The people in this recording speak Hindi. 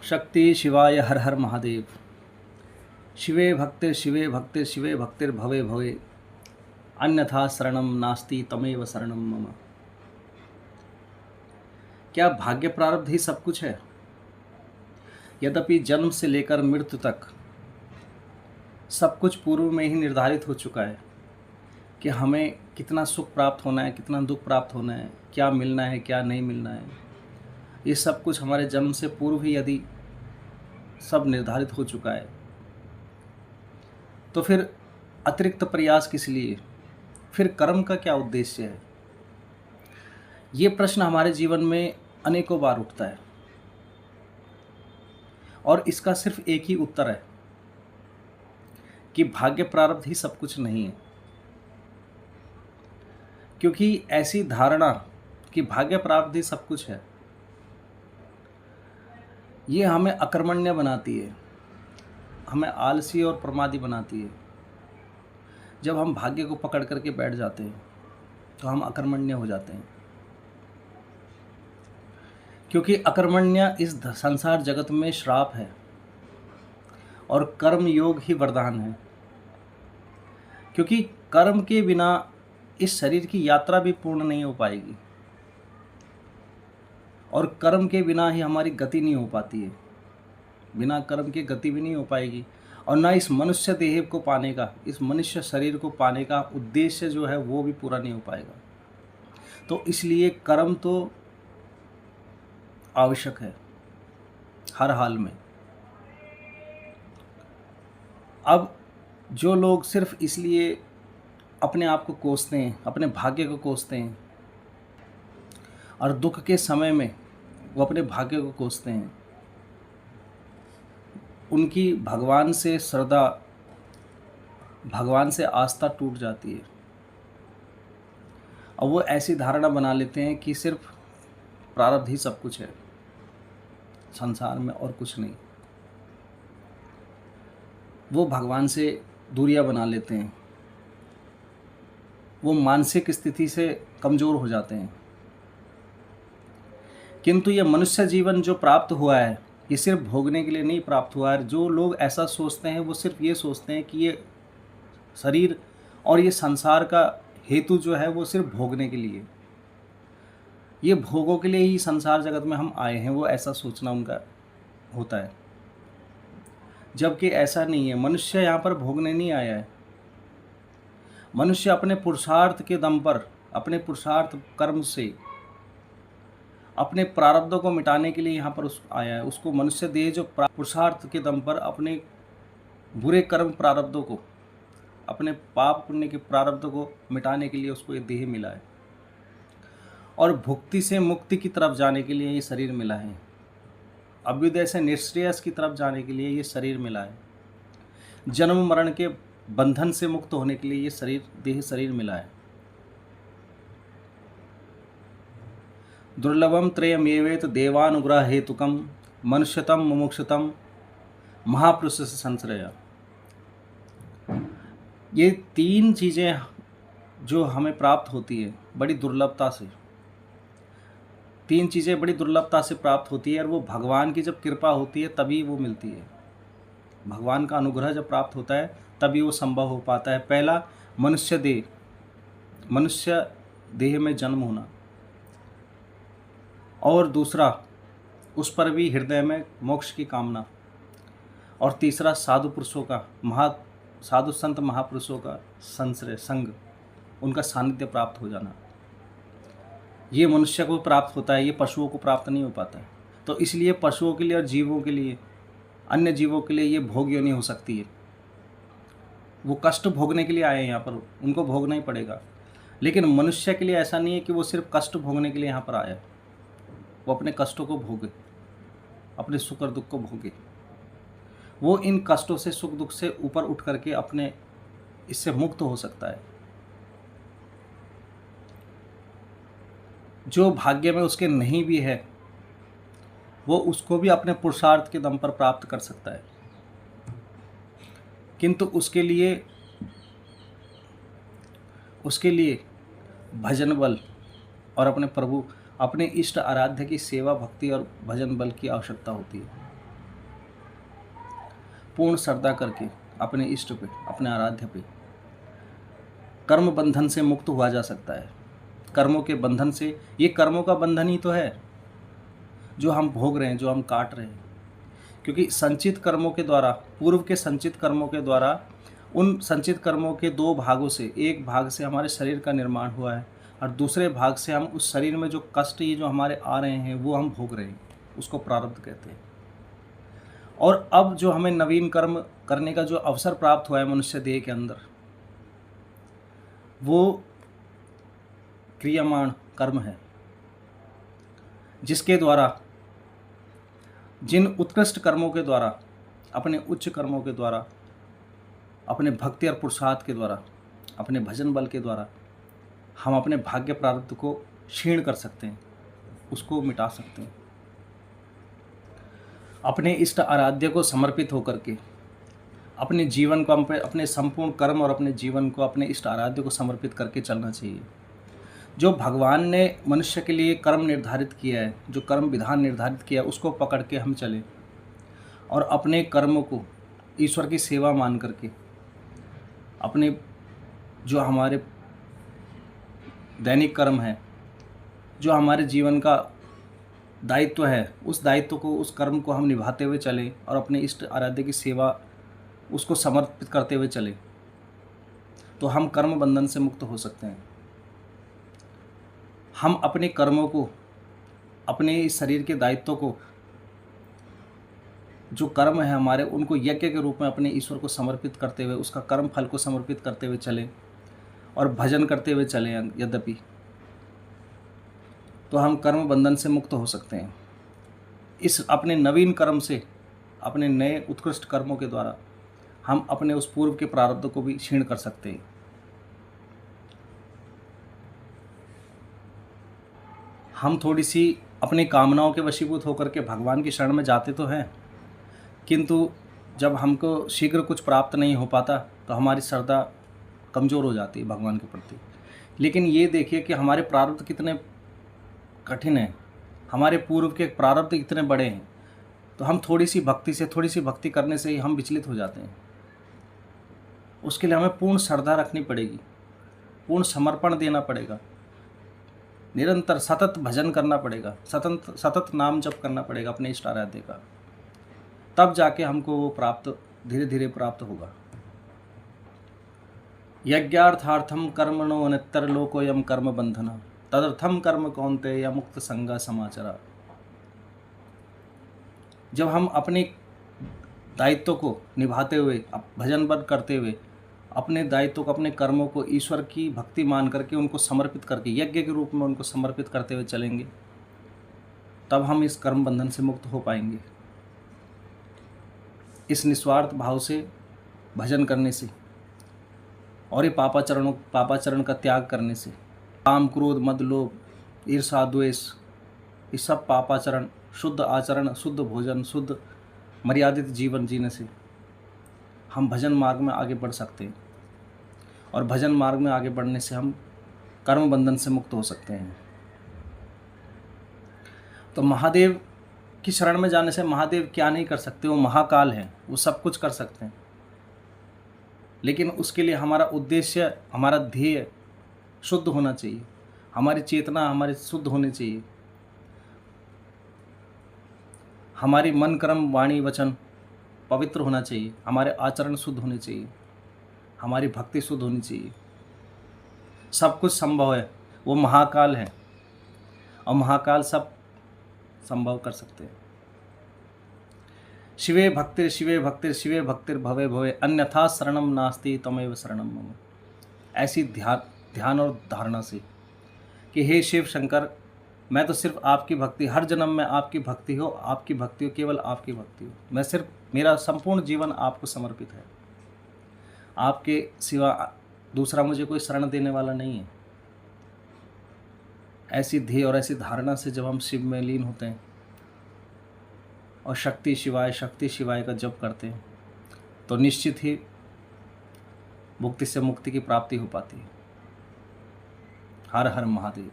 शक्ति शिवाय हर हर महादेव। शिवे भक्तिर शिवे भक्तिर भवे भवे, अन्यथा शरणम नास्ति तमेव शरणम मम। क्या भाग्य प्रारब्ध ही सब कुछ है? यद्यपि जन्म से लेकर मृत्यु तक सब कुछ पूर्व में ही निर्धारित हो चुका है कि हमें कितना सुख प्राप्त होना है, कितना दुख प्राप्त होना है, क्या मिलना है, क्या नहीं मिलना है। ये सब कुछ हमारे जन्म से पूर्व ही यदि सब निर्धारित हो चुका है, तो फिर अतिरिक्त प्रयास किस लिए? फिर कर्म का क्या उद्देश्य है? ये प्रश्न हमारे जीवन में अनेकों बार उठता है और इसका सिर्फ एक ही उत्तर है कि भाग्य प्रारब्ध ही सब कुछ नहीं है। क्योंकि ऐसी धारणा कि भाग्य प्रारब्ध ही सब कुछ है, ये हमें अकर्मण्य बनाती है, हमें आलसी और प्रमादी बनाती है। जब हम भाग्य को पकड़ करके बैठ जाते हैं तो हम अकर्मण्य हो जाते हैं, क्योंकि अकर्मण्य इस संसार जगत में श्राप है और कर्म योग ही वरदान है। क्योंकि कर्म के बिना इस शरीर की यात्रा भी पूर्ण नहीं हो पाएगी और कर्म के बिना ही हमारी गति नहीं हो पाती है। बिना कर्म के गति भी नहीं हो पाएगी और ना इस मनुष्य देह को पाने का, इस मनुष्य शरीर को पाने का उद्देश्य जो है वो भी पूरा नहीं हो पाएगा। तो इसलिए कर्म तो आवश्यक है हर हाल में। अब जो लोग सिर्फ इसलिए अपने आप को कोसते हैं, अपने भाग्य को कोसते हैं और दुख के समय में वो अपने भाग्य को कोसते हैं, उनकी भगवान से श्रद्धा, भगवान से आस्था टूट जाती है और वो ऐसी धारणा बना लेते हैं कि सिर्फ प्रारब्ध ही सब कुछ है संसार में और कुछ नहीं। वो भगवान से दूरियां बना लेते हैं, वो मानसिक स्थिति से कमज़ोर हो जाते हैं। किंतु ये मनुष्य जीवन जो प्राप्त हुआ है, ये सिर्फ भोगने के लिए नहीं प्राप्त हुआ है। जो लोग ऐसा सोचते हैं वो सिर्फ ये सोचते हैं कि ये शरीर और ये संसार का हेतु जो है वो सिर्फ भोगने के लिए, ये भोगों के लिए ही संसार जगत में हम आए हैं, वो ऐसा सोचना उनका होता है। जबकि ऐसा नहीं है। मनुष्य यहाँ पर भोगने नहीं आया है। मनुष्य अपने पुरुषार्थ के दम पर, अपने पुरुषार्थ कर्म से अपने प्रारब्धों को मिटाने के लिए यहाँ पर आया है। उसको मनुष्य देह जो पुरुषार्थ के दम पर अपने बुरे कर्म प्रारब्धों को, अपने पाप पुण्य के प्रारब्धों को मिटाने के लिए उसको ये देह मिला है और भुक्ति से मुक्ति की तरफ जाने के लिए ये शरीर मिला है। अभ्युदय से निश्रेयस की तरफ जाने के लिए ये शरीर मिला है। जन्म मरण के बंधन से मुक्त होने के लिए ये शरीर, देह शरीर मिला है। दुर्लभम त्रयमेवेत देवानुग्रह हेतुकम मनुष्यतम मुमुक्षुतम महापुरुष से संश्रय। ये तीन चीज़ें जो हमें प्राप्त होती है बड़ी दुर्लभता से, तीन चीज़ें बड़ी दुर्लभता से प्राप्त होती है और वो भगवान की जब कृपा होती है तभी वो मिलती है। भगवान का अनुग्रह जब प्राप्त होता है तभी वो संभव हो पाता है। पहला, मनुष्य देह में जन्म होना, और दूसरा उस पर भी हृदय में मोक्ष की कामना, और तीसरा साधु पुरुषों का, साधु संत महापुरुषों का संश्रय, संग, उनका सानिध्य प्राप्त हो जाना। ये मनुष्य को प्राप्त होता है, ये पशुओं को प्राप्त नहीं हो पाता है। तो इसलिए पशुओं के लिए और जीवों के लिए, अन्य जीवों के लिए ये भोग योनि हो सकती है। वो कष्ट भोगने के लिए आए हैं यहाँ पर, उनको भोगना ही पड़ेगा। लेकिन मनुष्य के लिए ऐसा नहीं है कि वो सिर्फ कष्ट भोगने के लिए यहाँ पर आया, वो अपने कष्टों को भोगे, अपने सुख और दुख को भोगे। वो इन कष्टों से, सुख दुख से ऊपर उठ करके अपने इससे मुक्त हो सकता है। जो भाग्य में उसके नहीं भी है वो उसको भी अपने पुरुषार्थ के दम पर प्राप्त कर सकता है। किंतु उसके लिए भजन बल और अपने इष्ट आराध्य की सेवा, भक्ति और भजन बल की आवश्यकता होती है। पूर्ण श्रद्धा करके अपने इष्ट पे, अपने आराध्य पे कर्म बंधन से मुक्त हुआ जा सकता है। कर्मों के बंधन से, ये कर्मों का बंधन ही तो है जो हम भोग रहे हैं, जो हम काट रहे हैं। क्योंकि संचित कर्मों के द्वारा, पूर्व के संचित कर्मों के द्वारा, उन संचित कर्मों के दो भागों से, एक भाग से हमारे शरीर का निर्माण हुआ है और दूसरे भाग से हम उस शरीर में जो कष्ट ये जो हमारे आ रहे हैं वो हम भोग रहे हैं, उसको प्रारब्ध कहते हैं। और अब जो हमें नवीन कर्म करने का जो अवसर प्राप्त हुआ है मनुष्य देह के अंदर, वो क्रियामाण कर्म है, जिसके द्वारा, जिन उत्कृष्ट कर्मों के द्वारा, अपने उच्च कर्मों के द्वारा, अपने भक्ति और पुरुषार्थ के द्वारा, अपने भजन बल के द्वारा हम अपने भाग्य प्रारब्ध को क्षीण कर सकते हैं, उसको मिटा सकते हैं। अपने इष्ट आराध्य को समर्पित होकर के अपने जीवन को, अपने संपूर्ण कर्म और अपने जीवन को अपने इष्ट आराध्य को समर्पित करके चलना चाहिए। जो भगवान ने मनुष्य के लिए कर्म निर्धारित किया है, जो कर्म विधान निर्धारित किया है, उसको पकड़ के हम चलें और अपने कर्म को ईश्वर की सेवा मान करके अपने जो हमारे दैनिक कर्म है, जो हमारे जीवन का दायित्व है, उस दायित्व को, उस कर्म को हम निभाते हुए चलें और अपने इष्ट आराध्य की सेवा उसको समर्पित करते हुए चलें, तो हम कर्म बंधन से मुक्त हो सकते हैं। हम अपने कर्मों को, अपने इस शरीर के दायित्व को, जो कर्म है हमारे, उनको यज्ञ के रूप में अपने ईश्वर को समर्पित करते हुए, उसका कर्म फल को समर्पित करते हुए चलें और भजन करते हुए चलें यद्यपि, तो हम कर्म बंधन से मुक्त हो सकते हैं। इस अपने नवीन कर्म से, अपने नए उत्कृष्ट कर्मों के द्वारा हम अपने उस पूर्व के प्रारब्ध को भी क्षीण कर सकते हैं। हम थोड़ी सी अपनी कामनाओं के वशीभूत होकर के भगवान की शरण में जाते तो हैं, किंतु जब हमको शीघ्र कुछ प्राप्त नहीं हो पाता तो हमारी श्रद्धा कमज़ोर हो जाती है भगवान के प्रति। लेकिन ये देखिए कि हमारे प्रारब्ध कितने कठिन हैं, हमारे पूर्व के प्रारब्ध इतने बड़े हैं, तो हम थोड़ी सी भक्ति करने से ही हम विचलित हो जाते हैं। उसके लिए हमें पूर्ण श्रद्धा रखनी पड़ेगी, पूर्ण समर्पण देना पड़ेगा, निरंतर सतत भजन करना पड़ेगा, सतत नाम जप करना पड़ेगा अपने इष्ट आराध्य का, तब जाके हमको वो प्राप्त, धीरे धीरे प्राप्त होगा। यज्ञार्थार्थम कर्मणो अनित्तरलोकोऽयं कर्म बंधन तदर्थम कर्म कौन्तेय मुक्त संगा समाचरा। जब हम अपने दायित्व को निभाते हुए, भजन बल करते हुए, अपने दायित्व को, अपने कर्मों को ईश्वर की भक्ति मान करके, उनको समर्पित करके, यज्ञ के रूप में उनको समर्पित करते हुए चलेंगे, तब हम इस कर्म बंधन से मुक्त हो पाएंगे। इस निस्वार्थ भाव से भजन करने से और ये पापाचरण का त्याग करने से, काम क्रोध मद लोभ ईर्षा द्वेष, ये सब पापाचरण, शुद्ध आचरण, शुद्ध भोजन, शुद्ध मर्यादित जीवन जीने से हम भजन मार्ग में आगे बढ़ सकते हैं। और भजन मार्ग में आगे बढ़ने से हम कर्म बंधन से मुक्त हो सकते हैं। तो महादेव की शरण में जाने से महादेव क्या नहीं कर सकते, वो महाकाल हैं, वो सब कुछ कर सकते हैं। लेकिन उसके लिए हमारा उद्देश्य, हमारा ध्येय शुद्ध होना चाहिए, हमारी चेतना हमारी शुद्ध होनी चाहिए, हमारी मन कर्म वाणी वचन पवित्र होना चाहिए, हमारे आचरण शुद्ध होने चाहिए, हमारी भक्ति शुद्ध होनी चाहिए। सब कुछ संभव है, वो महाकाल है और महाकाल सब संभव कर सकते हैं। शिवे भक्तिर भवे भवे अन्यथा शरणम नास्ति तमेव शरणम मम। ऐसी ध्यान और धारणा से कि हे शिव शंकर, मैं तो सिर्फ आपकी भक्ति, हर जन्म में आपकी भक्ति हो, आपकी भक्ति हो, केवल आपकी भक्ति हो। मैं सिर्फ, मेरा संपूर्ण जीवन आपको समर्पित है, आपके सिवा दूसरा मुझे कोई शरण देने वाला नहीं है। ऐसी ध्येय और ऐसी धारणा से जब हम शिव में लीन होते हैं और शक्ति शिवाय का जप करते हैं, तो निश्चित ही मुक्ति से मुक्ति की प्राप्ति हो पाती है। हर हर महादेव।